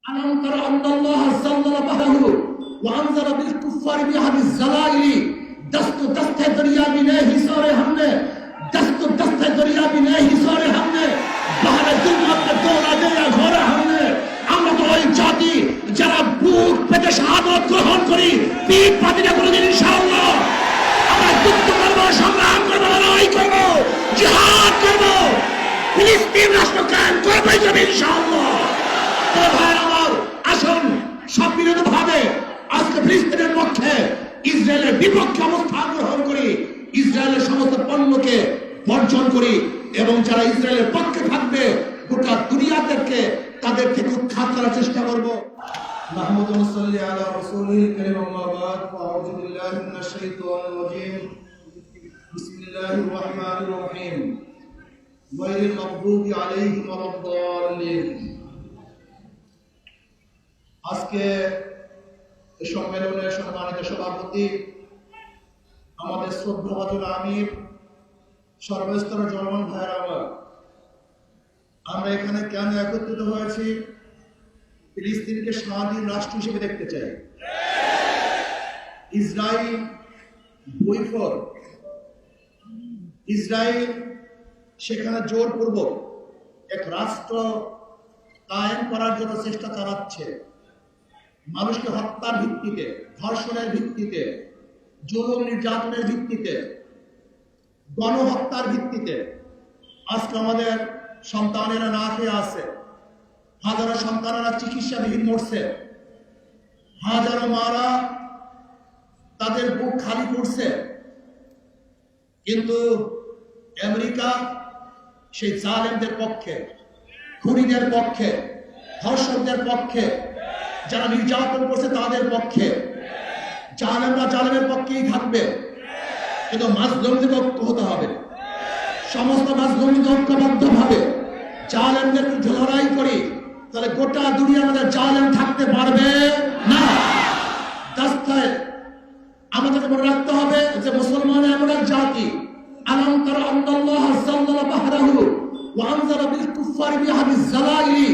ألم تر أن الله زلزل بحره وأنزل بالكفار بهذه الزلائل دست دست دریا بھی نہیں حصارے ہم نے دست دست دریا بھی نہیں حصارے ہم نے বাহারে দুনিয়াতে দৌড়া দেয়া ঘরে হামলে আমরা তো ওই জাতি যারা বুক পেতে শাহাদাত গ্রহণ করি পিঠ পাতিনা কোনদিন ইনশাআল্লাহ আমরা যুদ্ধ করব সংগ্রাম করব লড়াই করব জিহাদ করব ফিলিস্তিন রাষ্ট্র কায়েম করব ইনশাআল্লাহ তো ভাই আমার আসুন সব বিরোধভাবে আজকে ফিলিস্তিনের পক্ষে ইসরায়েলের বিপক্ষে অবস্থান গ্রহণ করি ইসরায়েলের সমস্ত পণ্যকে বর্জন করি এবং যারা ইসরায়েলের পক্ষে থাকবে গোটা দুনিয়া থেকে তাদের থেকে উৎখাত করার চেষ্টা করব نحمد ونصلي على رسوله الكريم أما بعد فأعوذ بالله من الشيطان الرجيم بسم الله الرحمن الرحيم غير المغضوب عليهم ولا الضالين আজকে এই সম্মেলনের সম্মানিত সভাপতি আমাদের শ্রদ্ধাভাজন আমির সর্বস্তরের জনগণ ভাইয়েরা আমরা এখানে কেন একত্রিত হয়েছি ফিলিস্তিনকে স্বাধীন রাষ্ট্র হিসেবে দেখতে চাই ইসরায়েল বৈফল ইসরায়েল সেখানে জোরপূর্বক এক রাষ্ট্র কায়েম করার জন্য চেষ্টা চালাচ্ছে মানুষকে হত্যার ভিত্তিতে ধর্ষণের ভিত্তিতে জুলুম নির্যাতনের ভিত্তিতে গণহত্যার ভিত্তিতে আজকে আমাদের সন্তানেরা না খেয়ে আছে হাজারো সন্তানেরা চিকিৎসাবিহীন মরছে হাজারো মারা তাদের বুক খালি করছে কিন্তু আমেরিকা সেই জালেমদের পক্ষে খুনিদের পক্ষে ধর্ষকদের পক্ষে যারা নির্যাতন করছে তাদের পক্ষে জালেমরা জালেমের পক্ষেই থাকবে কিন্তু মাজলুমদের ঐক্য হতে হবে সমস্ত মাজলুমদের ঐক্যবদ্ধ ভাবে জালেমদের বিরুদ্ধে লড়াই করি তাহলে গোটা দুনিয়ার মধ্যে জালেম থাকতে পারবে না রাস্তায় আমাদেরকে মনে রাখতে হবে যে মুসলমান এমন এক জাতি আলম তারা আল্লাহ জাল্লাল বাহরাহু ওয়া আনজালা বিল কুফারি বিহাদিস জালাইলি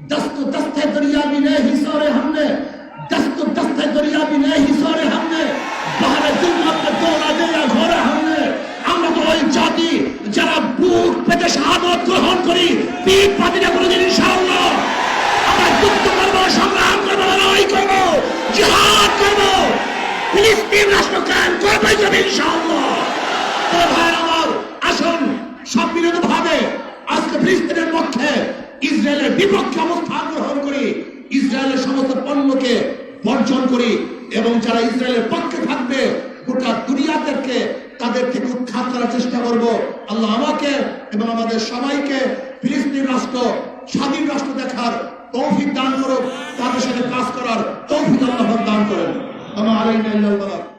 দস্ত দস্ত দরিয়া भी नहीं हिसारे हमने दस्त दस्त दरिया भी नहीं हिसारे हमने বাহারে দুনিয়াতে দৌড়া দেয়া ঘরে হামলে আমরা তো ওই জাতি যারা বুক পেতে শাহাদাত গ্রহণ করি পিঠ পাতিনা কোনদিন ইনশাআল্লাহ আমরা যুদ্ধ করব সংগ্রাম করব লড়াই করব জিহাদ করব ফিলিস্তিন রাষ্ট্র কায়েম করব ইনশাআল্লাহ তো ভাই আমার আসুন সব বিরোধভাবে আজকে ফিলিস্তিনের পক্ষে ইসরায়েলের বিপক্ষে অবস্থান গ্রহণ করি ইসরায়েলের সমস্ত পণ্যকে বর্জন করি এবং যারা ইসরায়েলের পক্ষে থাকবে গোটা দুনিয়া থেকে তাদের থেকে উৎখাত করার চেষ্টা করব আল্লাহ আমাকে এবং আমাদের সবাইকে ফিলিস্তিন রাষ্ট্র স্বাধীন রাষ্ট্র দেখার তৌফিক দান করুক তাদের সাথে কাজ করার তৌফিক আল্লাহ দান করেন আমার আলাইনা ইল্লাল্লাহ